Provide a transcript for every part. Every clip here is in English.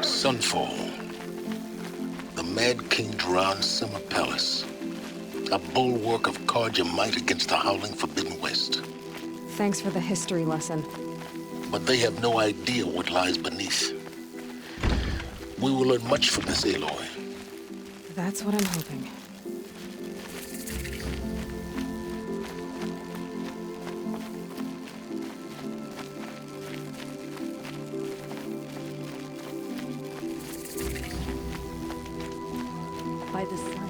Sunfall. The Mad King Duran's summer palace. A bulwark of Carja might against the howling Forbidden West. Thanks for the history lesson. But they have no idea what lies beneath. We will learn much from this, Aloy. That's what I'm hoping. By the sun.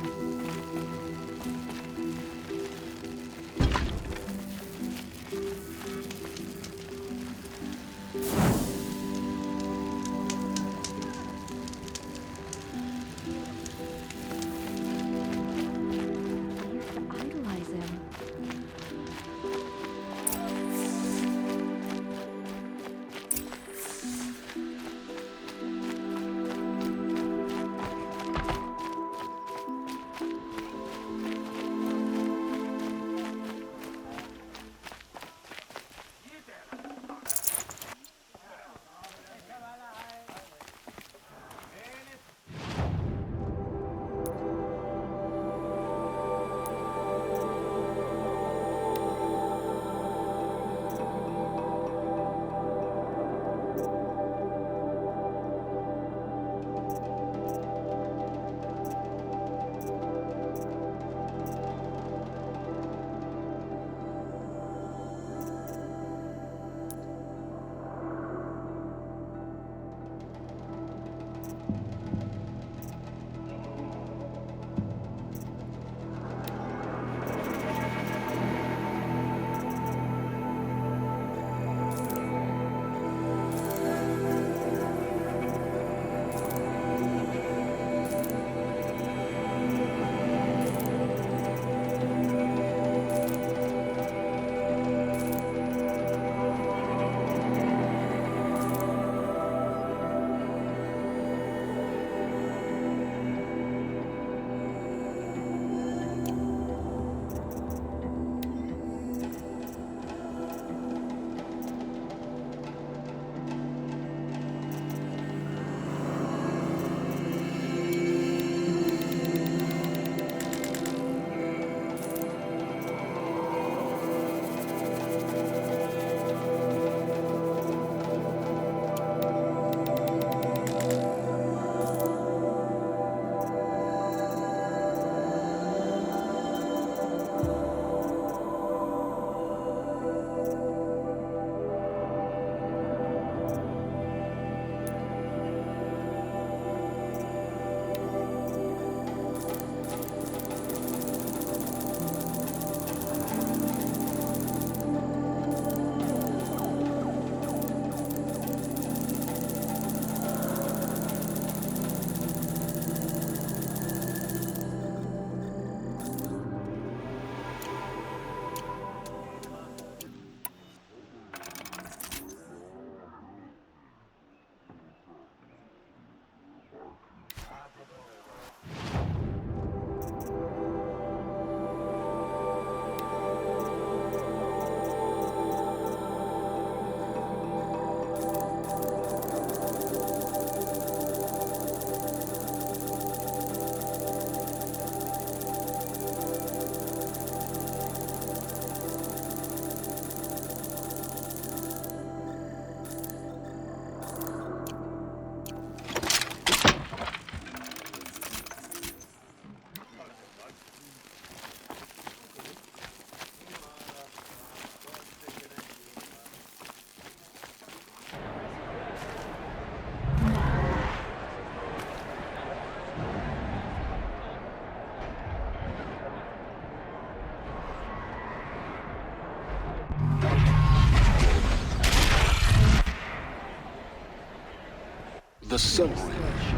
The Sunbridge,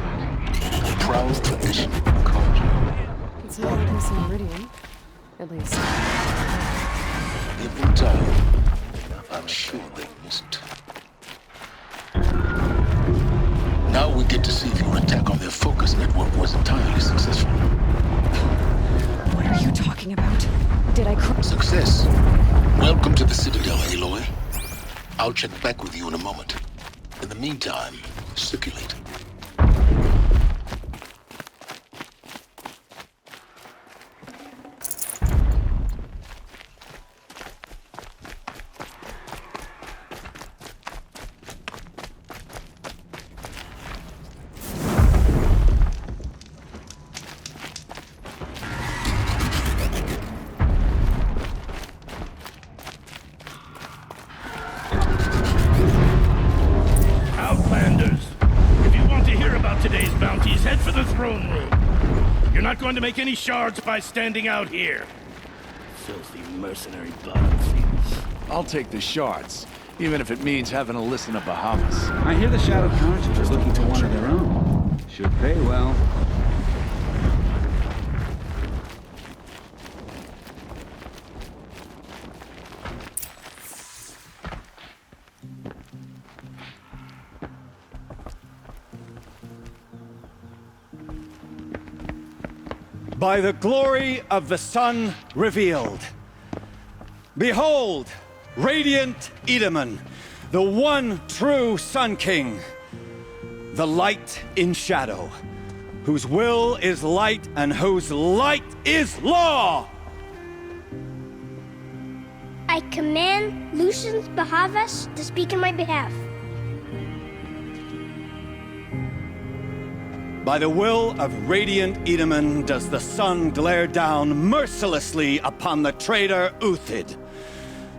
a proud tradition of Carja. It's not like missing Meridian. At least. Every time, I'm sure they missed. Now we get to see if your attack on their focus network was entirely successful. What are you talking about? Did I Success. Welcome to the Citadel, Aloy. I'll check back with you in a moment. In the meantime, circulate. going to make any shards by standing out here. Filthy mercenary bottom feeders. I'll take the shards, even if it means having to listen to Bahamas. I hear the Shadow Council is looking for one of their own. Should pay well. By the glory of the sun revealed. Behold, radiant Edaman, the one true Sun King, the light in shadow, whose will is light and whose light is law! I command Lucius Bahavas to speak in my behalf. By the will of radiant Edaman does the sun glare down mercilessly upon the traitor Uthid.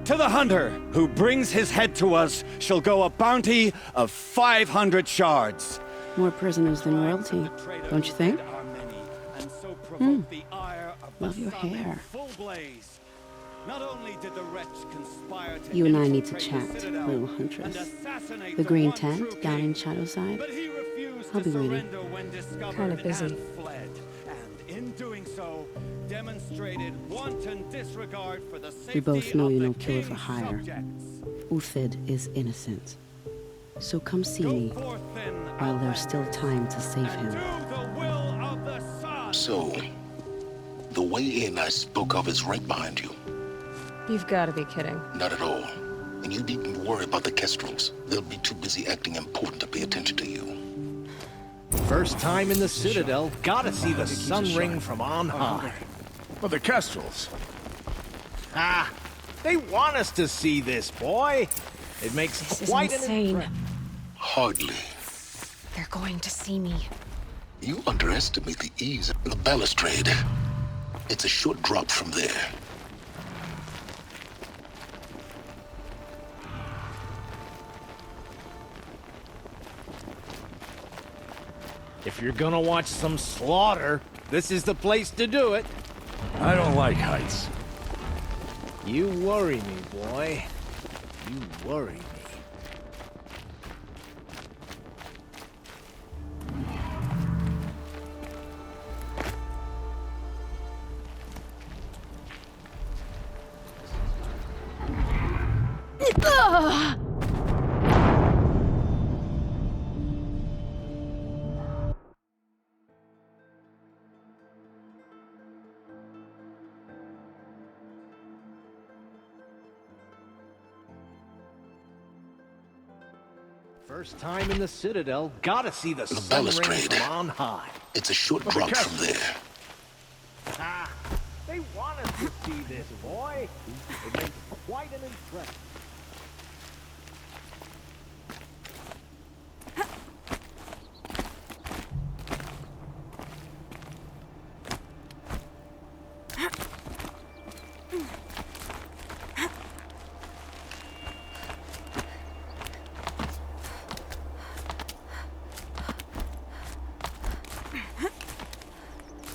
To the hunter who brings his head to us shall go a bounty of 500 shards. More prisoners than royalty, don't you think? Love your hair. You and I need to chat, little huntress. The green tent down in Shadowside. I'll be waiting. Kind of busy. We both know you're no killer for hire. Uthid is innocent. So come see me while there's still time to save him. So, the way in I spoke of is right behind you. You've got to be kidding. Not at all. And you needn't worry about the Kestrels. They'll be too busy acting important to pay attention to you. First time in the Citadel, gotta see the sun ring from on high. But the Kestrels. Ah, they want us to see this, boy. It makes This is quite insane. an Hardly. They're going to see me. You underestimate the ease of the balustrade. It's a short drop from there. If you're gonna watch some slaughter, this is the place to do it. I don't like heights. You worry me, boy. You worry me. First time in the Citadel, gotta see the sun ring balustrade. from on high. It's a short drop from there. Ah, they want us to see this, boy. It makes quite an impression.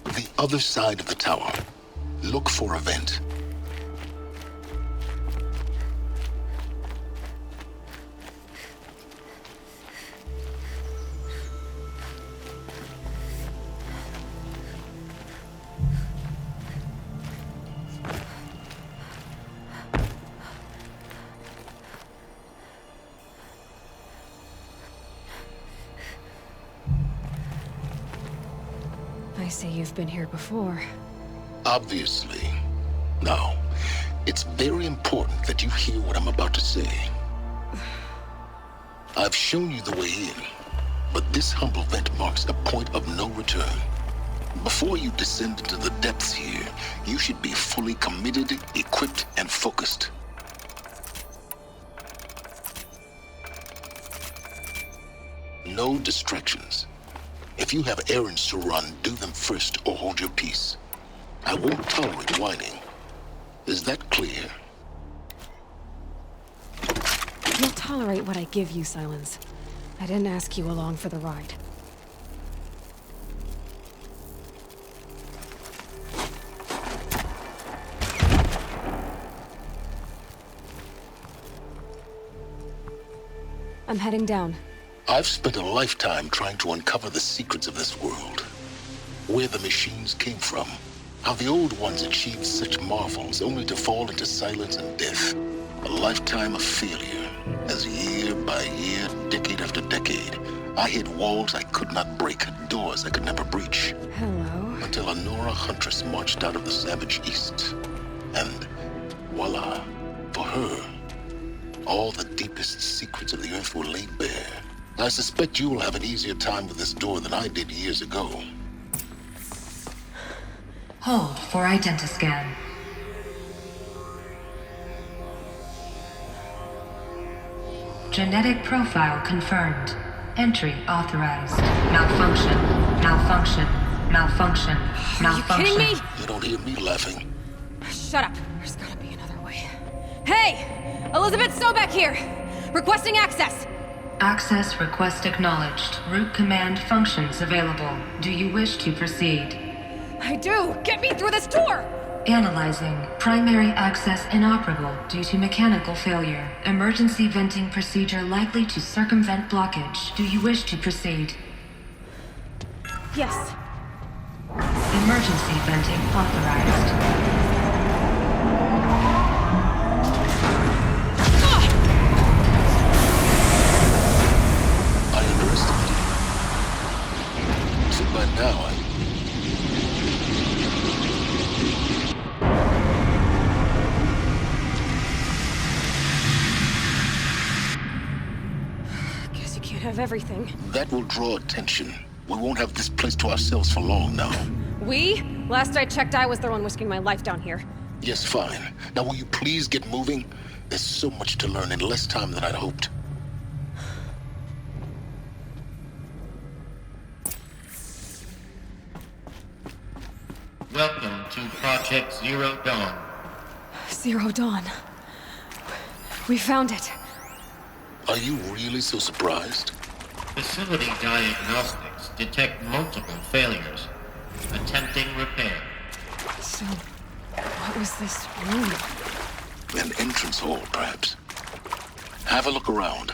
The other side of the tower. Look for a vent. I see you've been here before. Obviously. Now, it's very important that you hear what I'm about to say. I've shown you the way in, but this humble vent marks a point of no return. Before you descend into the depths here, you should be fully committed, equipped, and focused. No distractions. If you have errands to run, do them first or hold your peace. I won't tolerate whining. Is that clear? You'll tolerate what I give you, Silence. I didn't ask you along for the ride. I'm heading down. I've spent a lifetime trying to uncover the secrets of this world. Where the machines came from. How the old ones achieved such marvels only to fall into silence and death. A lifetime of failure, as year by year, decade after decade, I hit walls I could not break, doors I could never breach. Hello. Until a Nora huntress marched out of the savage east. And voila, for her, all the deepest secrets of the earth were laid bare. I suspect you will have an easier time with this door than I did years ago. Hold for identiscan. Genetic profile confirmed. Entry authorized. Malfunction. Malfunction. Malfunction. Malfunction. Are you kidding me? You don't hear me laughing. Shut up. There's gotta be another way. Hey! Elizabeth Sobek here! Requesting access! Access request acknowledged. Root command functions available. Do you wish to proceed? I do! Get me through this door! Analyzing. Primary access inoperable due to mechanical failure. Emergency venting procedure likely to circumvent blockage. Do you wish to proceed? Yes. Emergency venting authorized. I underestimated you. So by now, Guess you can't have everything. that will draw attention. We won't have this place to ourselves for long now. We? Last I checked, I was the one risking my life down here. Yes, fine. Now will you please get moving? There's so much to learn in less time than I'd hoped. Welcome to Project Zero Dawn. Zero Dawn. We found it. Are you really so surprised? Facility diagnostics detect multiple failures. Attempting repair. So, what was this room? An entrance hall, perhaps. Have a look around.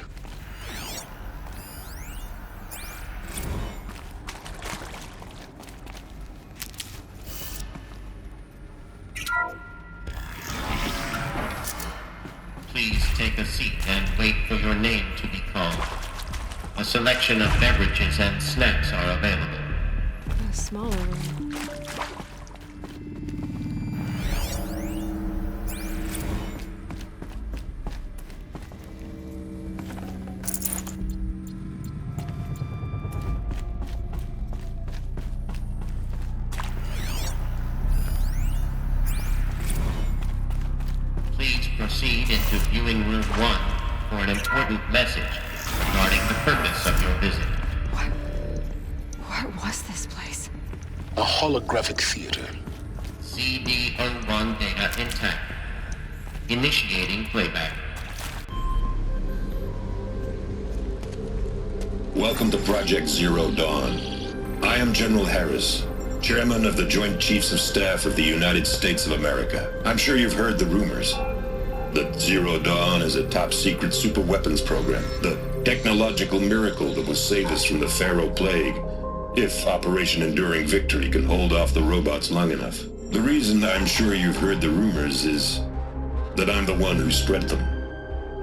Please take a seat and wait for your name to be called. A selection of beverages and snacks are available. A smaller room. Please proceed into viewing room 1 for an important message regarding the purpose of your visit. What was this place? A holographic theater. CD01 data intact. Initiating playback. Welcome to Project Zero Dawn. I am General Harris, Chairman of the Joint Chiefs of Staff of the United States of America. I'm sure you've heard the rumors that Zero Dawn is a top-secret superweapons program, the technological miracle that will save us from the Pharaoh Plague, if Operation Enduring Victory can hold off the robots long enough. The reason I'm sure you've heard the rumors is that I'm the one who spread them,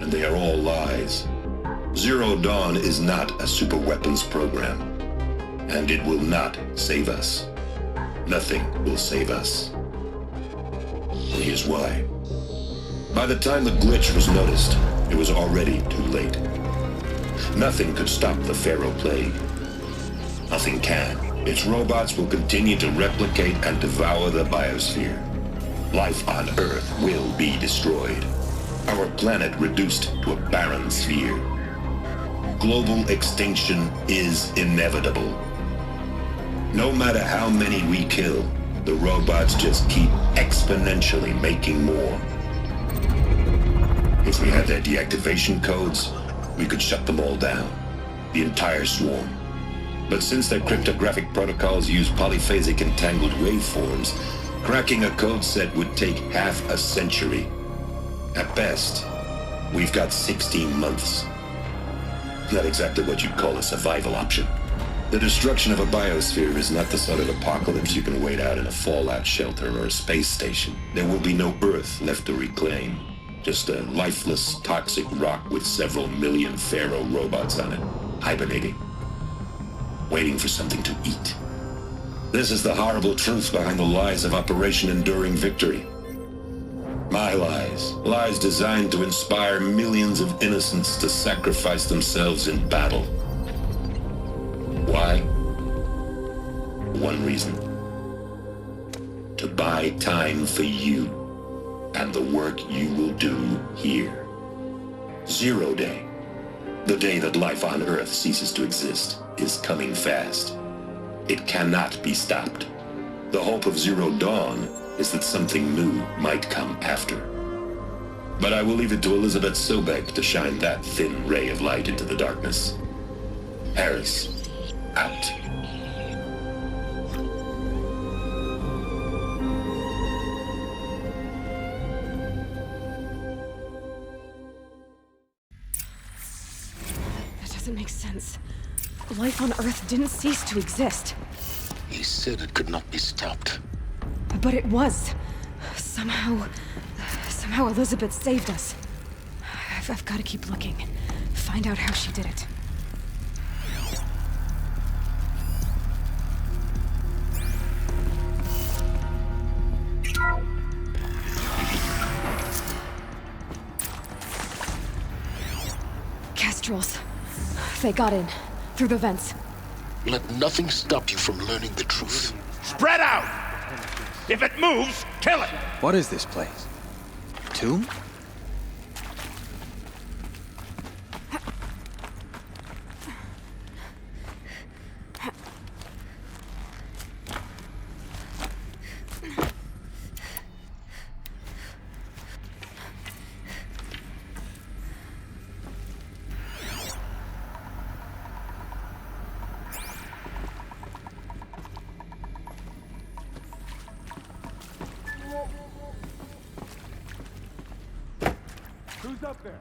and they are all lies. Zero Dawn is not a superweapons program, and it will not save us. Nothing will save us. And here's why. By the time the glitch was noticed, it was already too late. Nothing could stop the Pharaoh Plague. Nothing can. Its robots will continue to replicate and devour the biosphere. Life on Earth will be destroyed. Our planet reduced to a barren sphere. Global extinction is inevitable. No matter how many we kill, the robots just keep exponentially making more. If we had their deactivation codes, we could shut them all down. The entire swarm. But since their cryptographic protocols use polyphasic entangled waveforms, cracking a code set would take half a century. At best, we've got 16 months. not exactly what you'd call a survival option. The destruction of a biosphere is not the sort of apocalypse you can wait out in a fallout shelter or a space station. There will be no Earth left to reclaim. Just a lifeless, toxic rock with several million Pharaoh robots on it, hibernating, waiting for something to eat. This is the horrible truth behind the lies of Operation Enduring Victory. My lies. Lies designed to inspire millions of innocents to sacrifice themselves in battle. Why? One reason. To buy time for you and the work you will do here. Zero Day, the day that life on Earth ceases to exist, is coming fast. It cannot be stopped. The hope of Zero Dawn is that something new might come after. But I will leave it to Elizabeth Sobek to shine that thin ray of light into the darkness. Harris, out. That doesn't make sense. Life on Earth didn't cease to exist. He said it could not be stopped. But it was. Somehow Elizabeth saved us. I've got to keep looking. Find out how she did it. Kestrels. They got in. Through the vents. Let nothing stop you from learning the truth. Spread out! If it moves, kill it! What is this place? Tomb? Who's up there?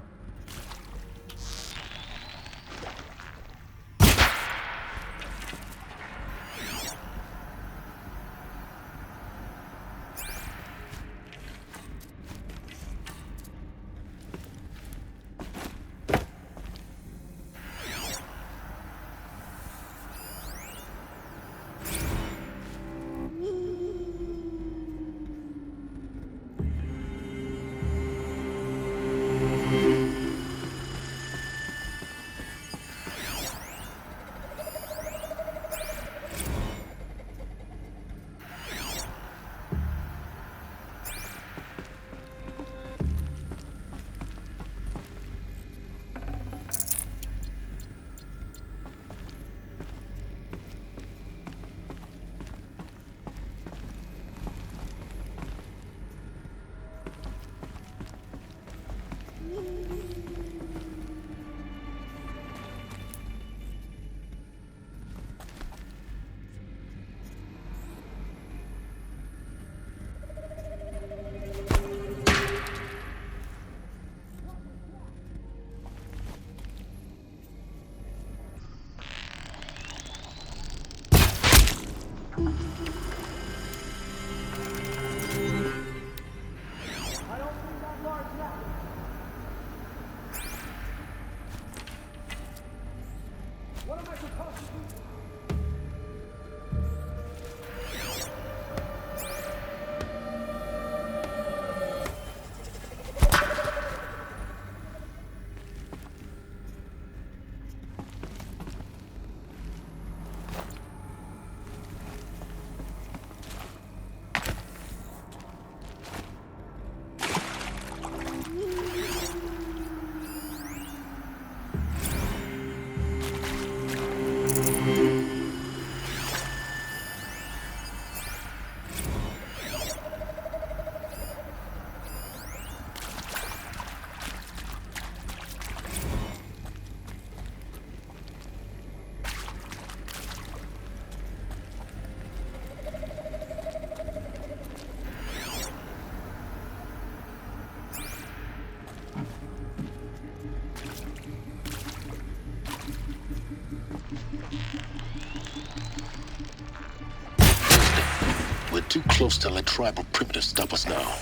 close to let tribal primitives stop us now.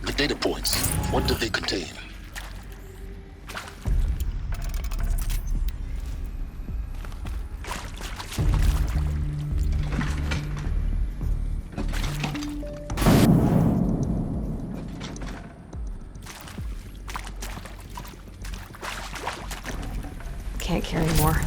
The data points, what do they contain? Can't carry more.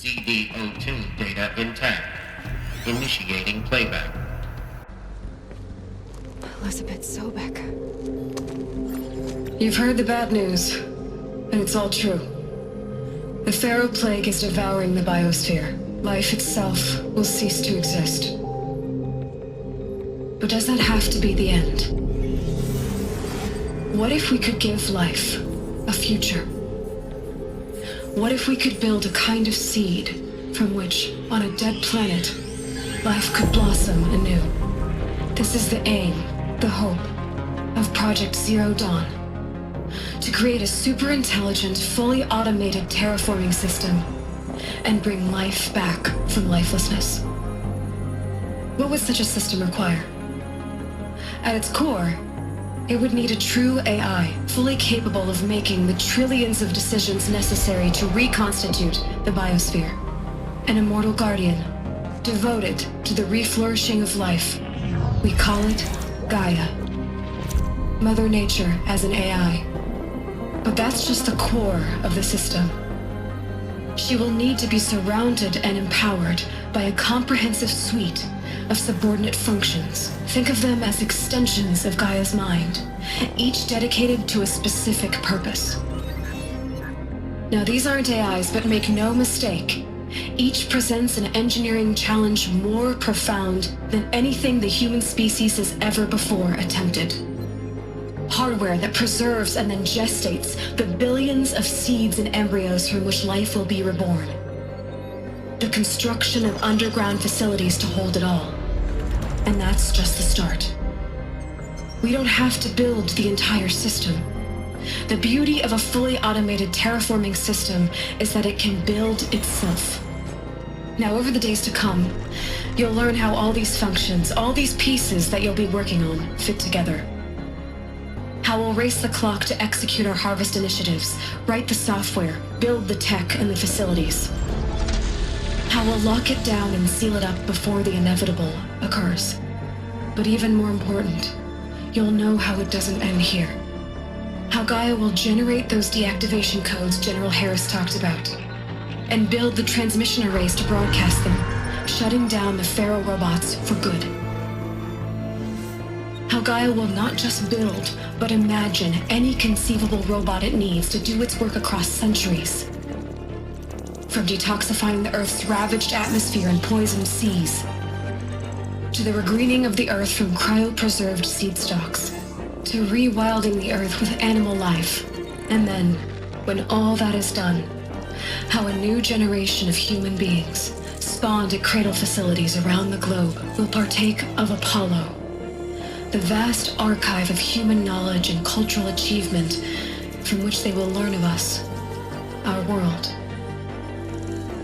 CD02 data intact. Initiating playback. Elizabeth Sobek. You've heard the bad news, and it's all true. The Pharaoh Plague is devouring the biosphere. Life itself will cease to exist. But does that have to be the end? What if we could give life a future? What if we could build a kind of seed from which, on a dead planet, life could blossom anew? This is the aim, the hope, of Project Zero Dawn. To create a super-intelligent, fully automated terraforming system and bring life back from lifelessness. What would such a system require? At its core, it would need a true AI, fully capable of making the trillions of decisions necessary to reconstitute the biosphere. An immortal guardian, devoted to the reflourishing of life. We call it Gaia. Mother Nature as an AI. But that's just the core of the system. She will need to be surrounded and empowered by a comprehensive suite of subordinate functions. Think of them as extensions of Gaia's mind, each dedicated to a specific purpose. Now, these aren't AIs, but make no mistake, each presents an engineering challenge more profound than anything the human species has ever before attempted. Hardware that preserves and then gestates the billions of seeds and embryos from which life will be reborn. The construction of underground facilities to hold it all. And that's just the start. We don't have to build the entire system. The beauty of a fully automated terraforming system is that it can build itself. Now, over the days to come, you'll learn how all these functions, all these pieces that you'll be working on, fit together. How we'll race the clock to execute our harvest initiatives, write the software, build the tech and the facilities. How we'll lock it down and seal it up before the inevitable occurs. But even more important, you'll know how it doesn't end here. How Gaia will generate those deactivation codes General Harris talked about. and build the transmission arrays to broadcast them, shutting down the Pharaoh robots for good. How Gaia will not just build, but imagine any conceivable robot it needs to do its work across centuries. From detoxifying the Earth's ravaged atmosphere and poisoned seas, to the regreening of the Earth from cryopreserved seed stalks, to rewilding the Earth with animal life. And then, when all that is done, how a new generation of human beings, spawned at cradle facilities around the globe, will partake of Apollo, the vast archive of human knowledge and cultural achievement from which they will learn of us, our world,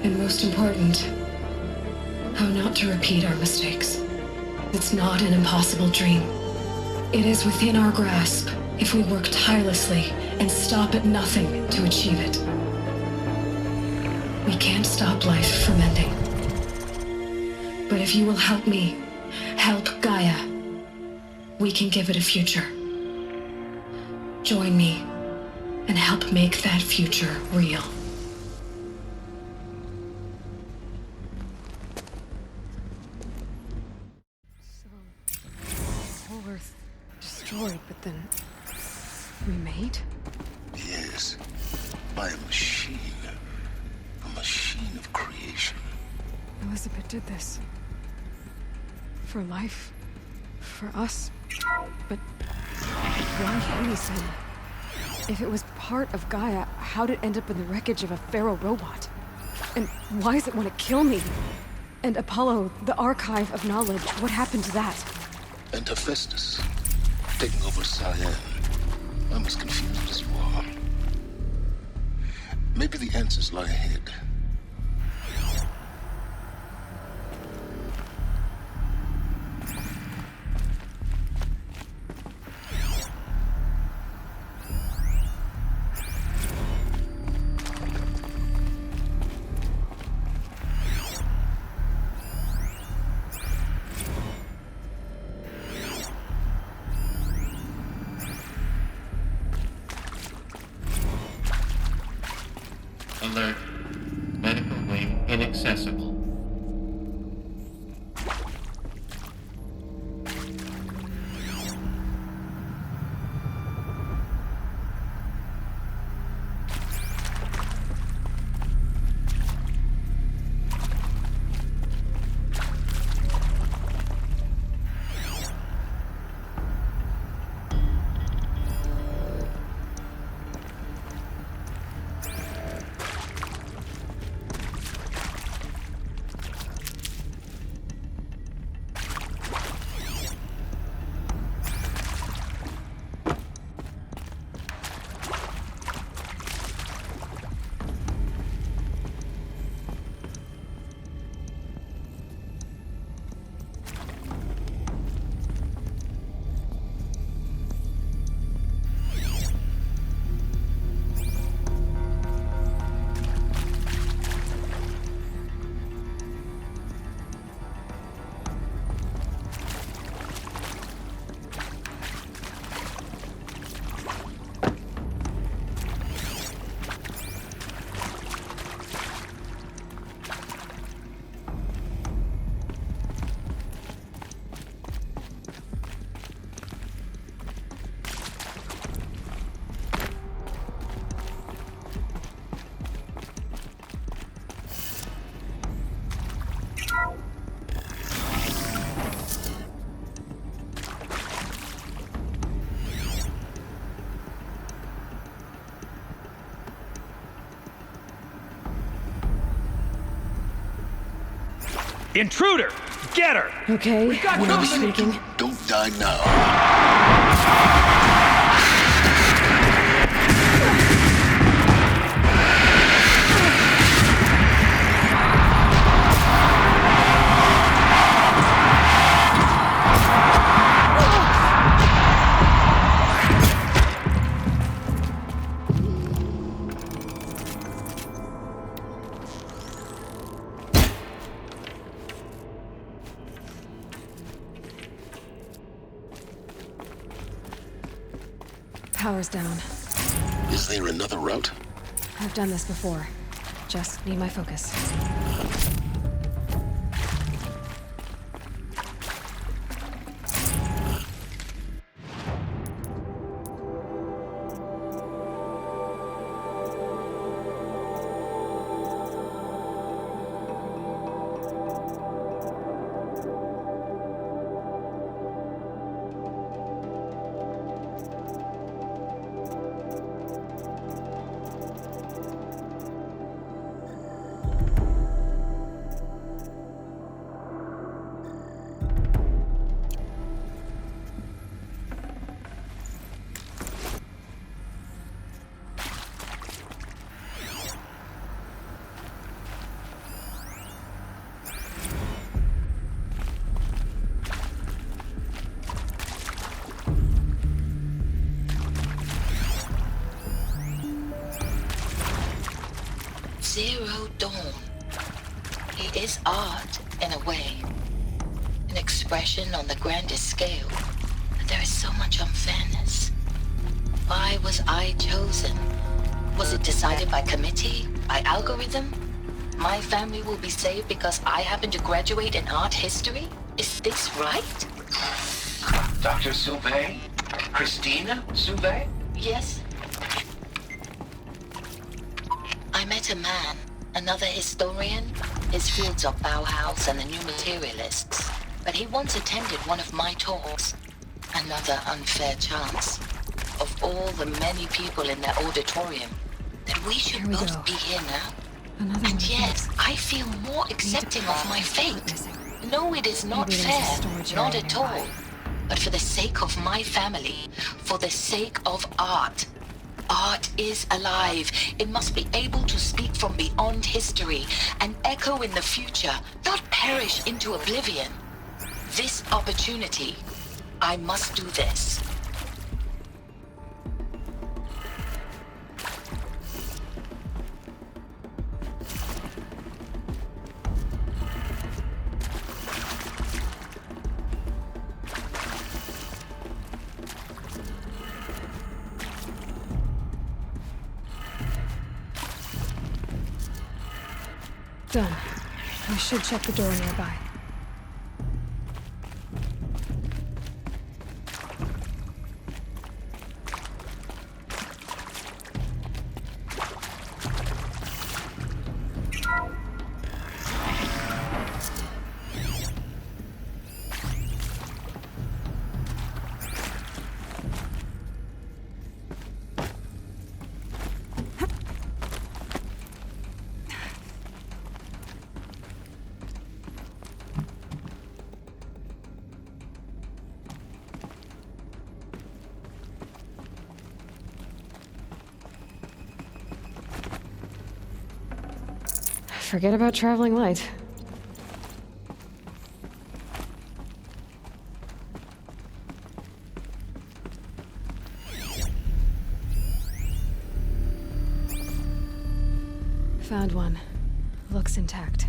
and most important, how not to repeat our mistakes. It's not an impossible dream. It is within our grasp if we work tirelessly and stop at nothing to achieve it. We can't stop life from ending. But if you will help me, help Gaia, we can give it a future. Join me and help make that future real. Earth destroyed, but then remade? Yes, by a machine. A machine of creation. Elizabeth did this. For life. For us. But why Hades then? If it was part of Gaia, how'd it end up in the wreckage of a Pharaoh robot? And why does it want to kill me? And Apollo, the archive of knowledge, what happened to that? And Hephaestus, taking over Cyan. I'm as confused as you are. Maybe the answers lie ahead. Alert. Medical wing inaccessible. Intruder! Get her! Okay, We got I'm company. thinking. Don't die now. Power's down. Is there another route? I've done this before. Just need my focus. Zero Dawn. It is art, in a way. An expression on the grandest scale. But there is so much unfairness. Why was I chosen? Was it decided by committee? By algorithm? My family will be saved because I happen to graduate in art history? Is this right? Dr. Sauvé? Christina Sauvé? Yes. I met a man, another historian. His fields are Bauhaus and the New Materialists. But he once attended one of my talks. Another unfair chance. Of all the many people in that auditorium, that we should both be here now. And yet, I feel more accepting of my fate. No, it is not fair, not at all. But for the sake of my family, for the sake of art. Art is alive. It must be able to speak from beyond history and echo in the future, not perish into oblivion. This opportunity, I must do this. Done. I should check the door nearby. Forget about traveling light. Found one. Looks intact.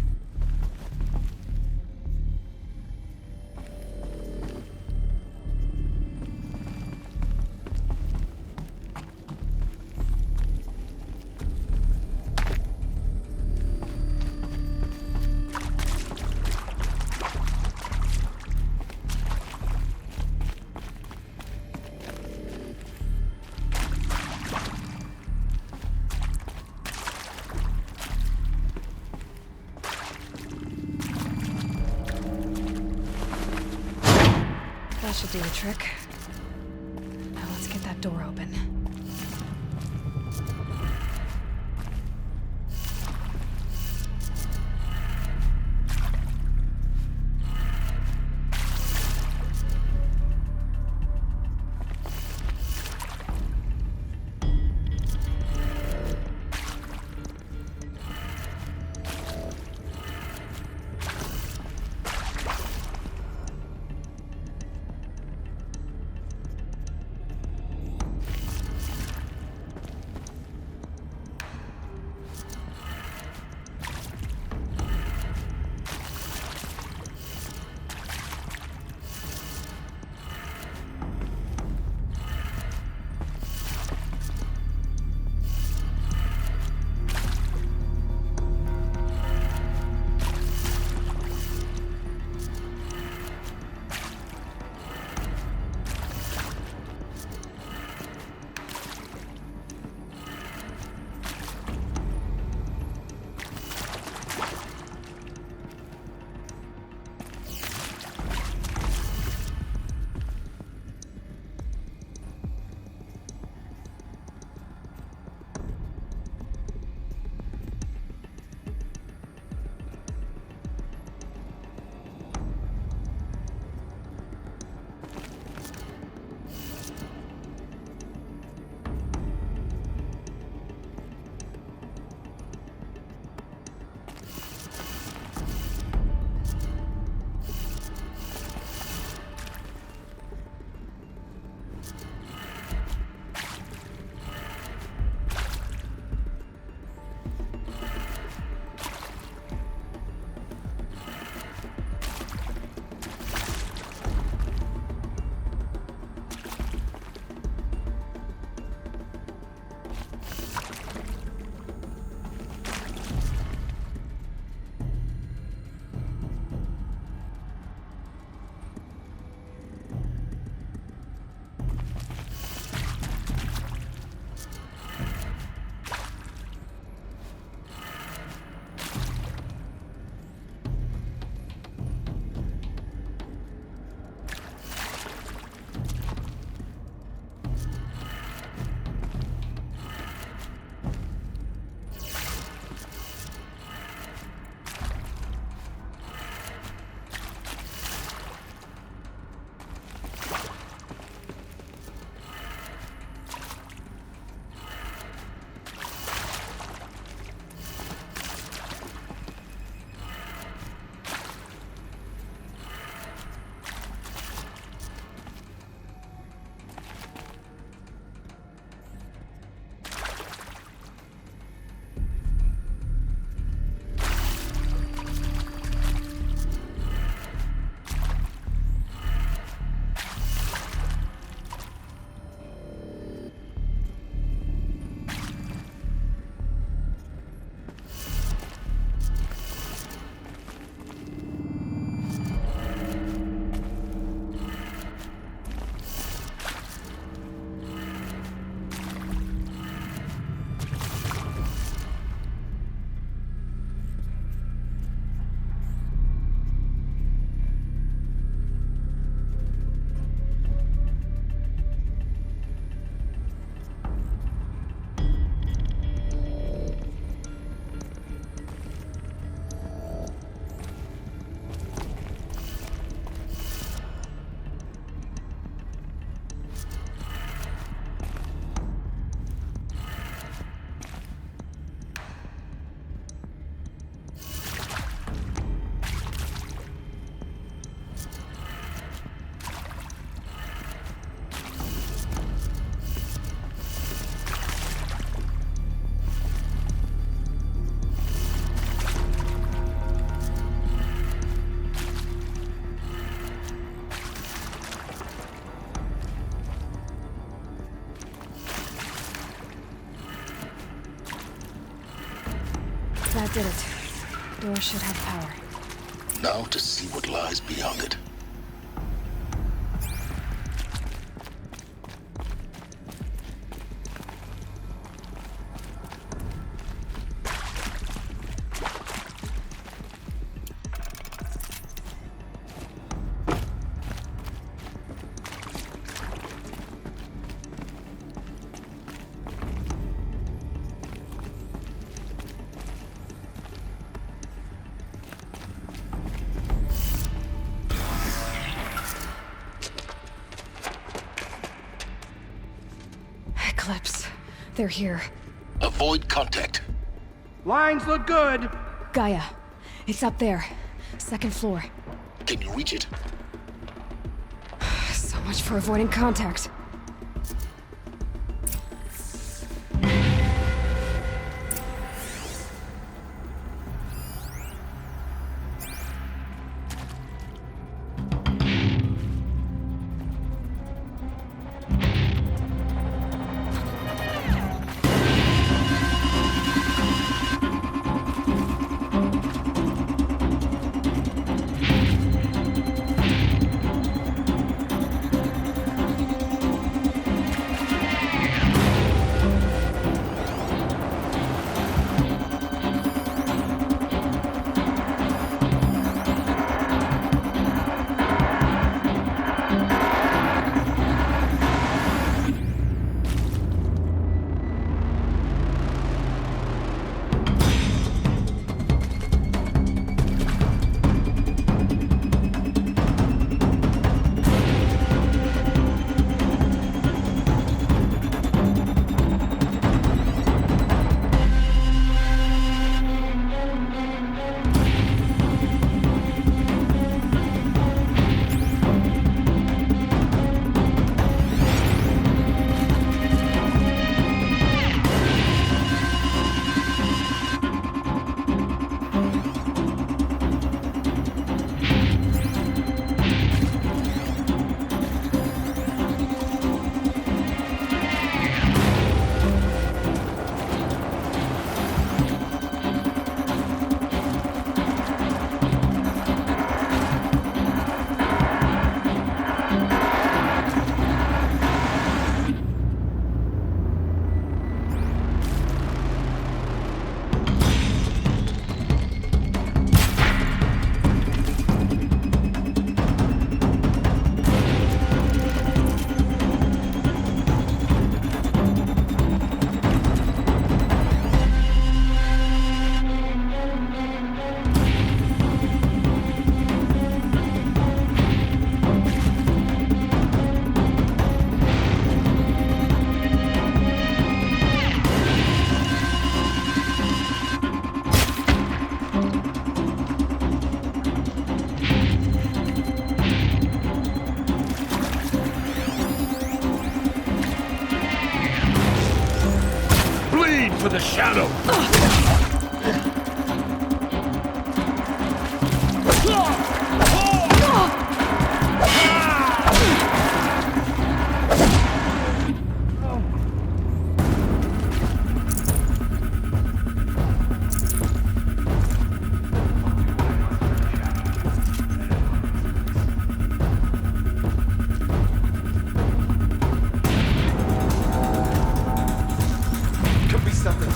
That should do the trick. Now let's get that door open. That did it. Door should have power. Now to see what lies beyond it. Eclipse. They're here. Avoid contact. Lines look good. Gaia. It's up there. Second floor. Can you reach it? So much for avoiding contact. For the shadow! Could be something.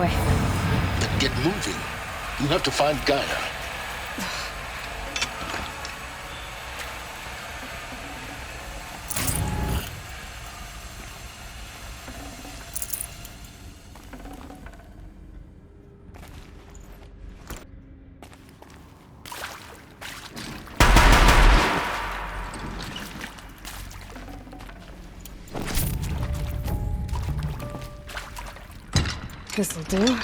anyway. Then get moving. You have to find Gaia. This'll do.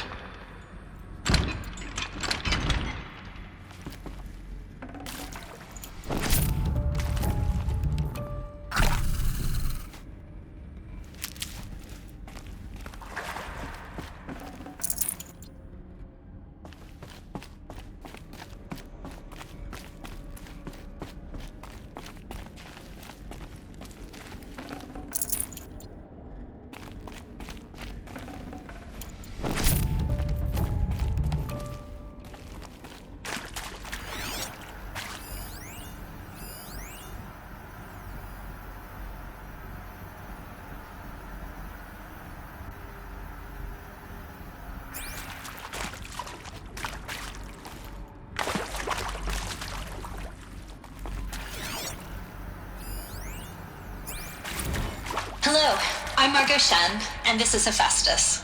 Hello, I'm Margot Shen, and this is Hephaestus.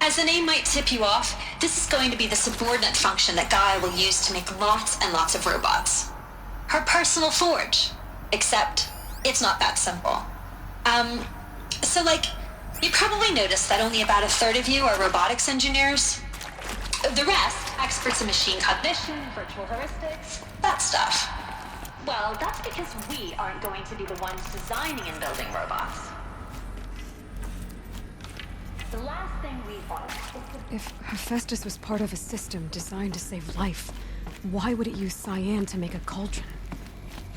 As the name might tip you off, this is going to be the subordinate function that Gaia will use to make lots and lots of robots. Her personal forge. Except, it's not that simple. You probably noticed that only about a third of you are robotics engineers. The rest, experts in machine cognition, virtual heuristics, that stuff. Well, that's because we aren't going to be the ones designing and building robots. The last thing we want is to... If Hephaestus was part of a system designed to save life, why would it use cyan to make a cauldron?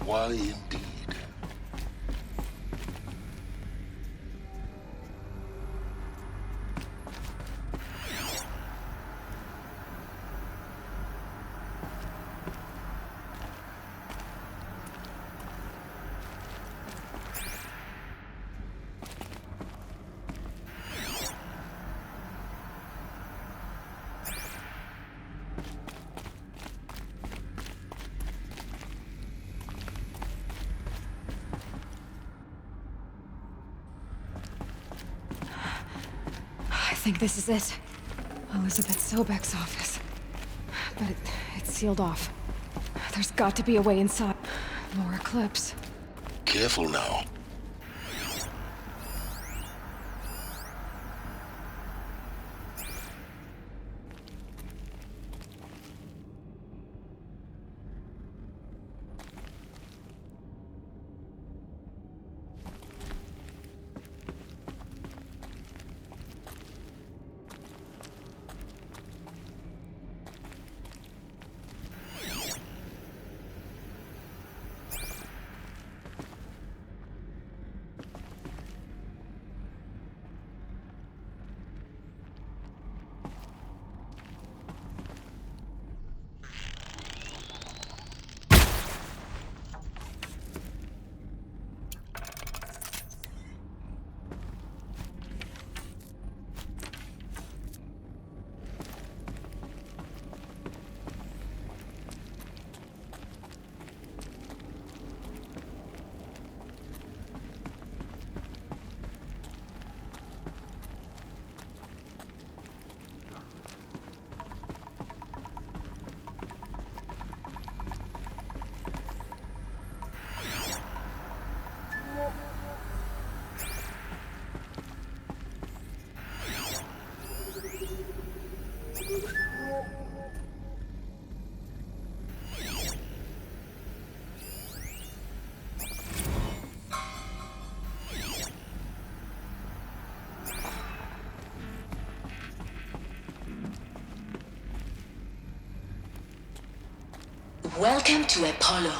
Why indeed? I think this is it. Elizabeth Sobek's office. But it's sealed off. There's got to be a way inside. More Eclipse. Careful now. Welcome to Apollo,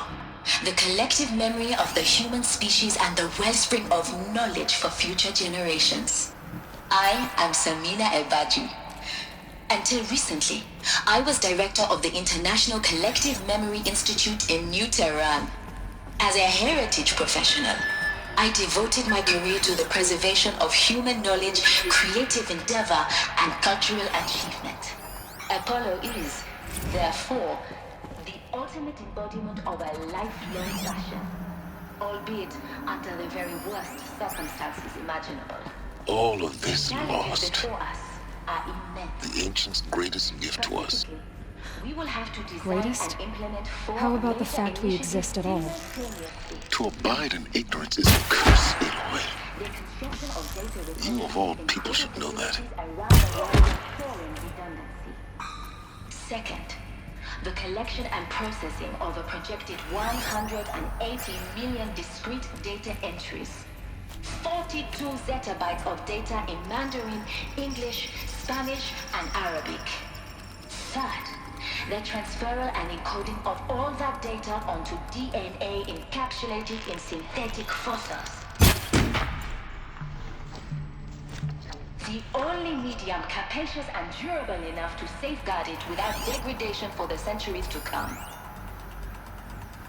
the collective memory of the human species and the wellspring of knowledge for future generations. I am Samina Ebadji. Until recently, I was director of the International Collective Memory Institute in New Tehran. As a heritage professional, I devoted my career to the preservation of human knowledge, creative endeavor, and cultural achievement. Apollo is, therefore, the ultimate embodiment of a lifelong passion, albeit under the very worst circumstances imaginable. All of this lost. Before us are immense. The ancients' greatest gift to us. We will have to design Greatest? and implement How about the fact we exist at all? To abide in ignorance is a curse, Aloy. You of all people should know that. Second, the collection and processing of a projected 180 million discrete data entries. 42 zettabytes of data in Mandarin, English, Spanish, and Arabic. Third, the transferal and encoding of all that data onto DNA encapsulated in synthetic fossils. The only medium capacious and durable enough to safeguard it without degradation for the centuries to come.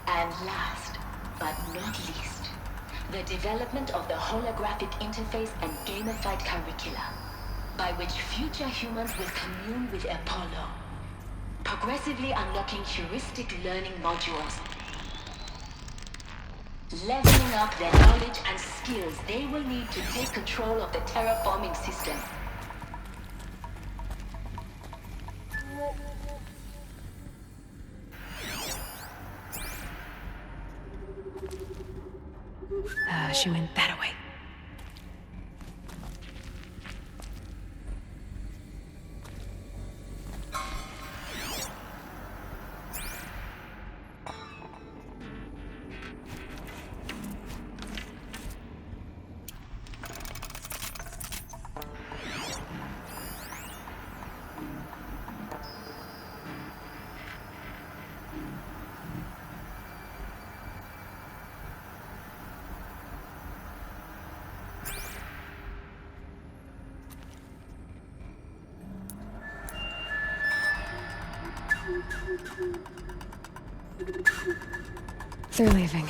And last, but not least, the development of the holographic interface and gamified curricula, by which future humans will commune with Apollo, progressively unlocking heuristic learning modules, leveling up their knowledge and skills they will need to take control of the terraforming system. She went that way. They're leaving.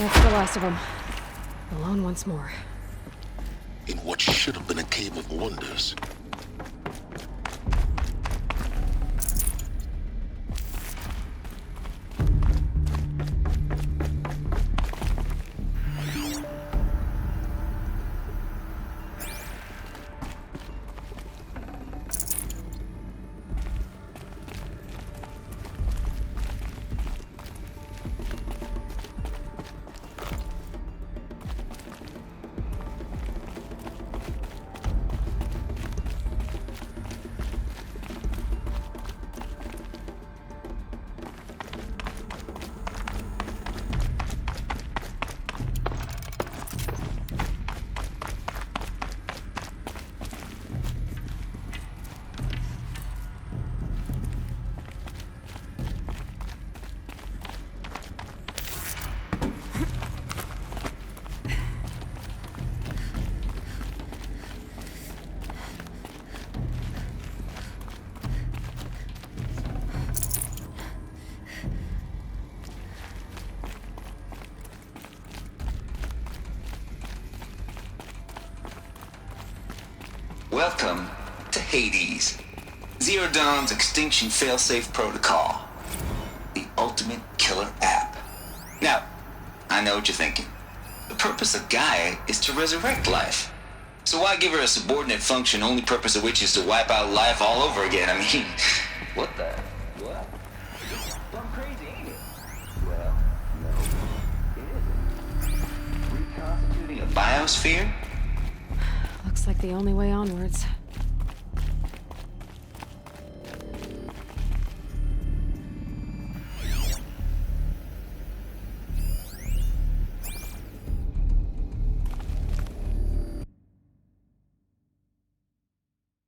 That's the last of them. Alone once more. In what should have been a cave of wonders. Welcome to Hades, Zero Dawn's extinction failsafe protocol, the ultimate killer app. Now, I know what you're thinking. The purpose of Gaia is to resurrect life. So why give her a subordinate function, only purpose of which is to wipe out life all over again? I mean, what the? What? I'm crazy, ain't it? Well, no, it isn't. Reconstituting a biosphere? Looks like the only way onwards.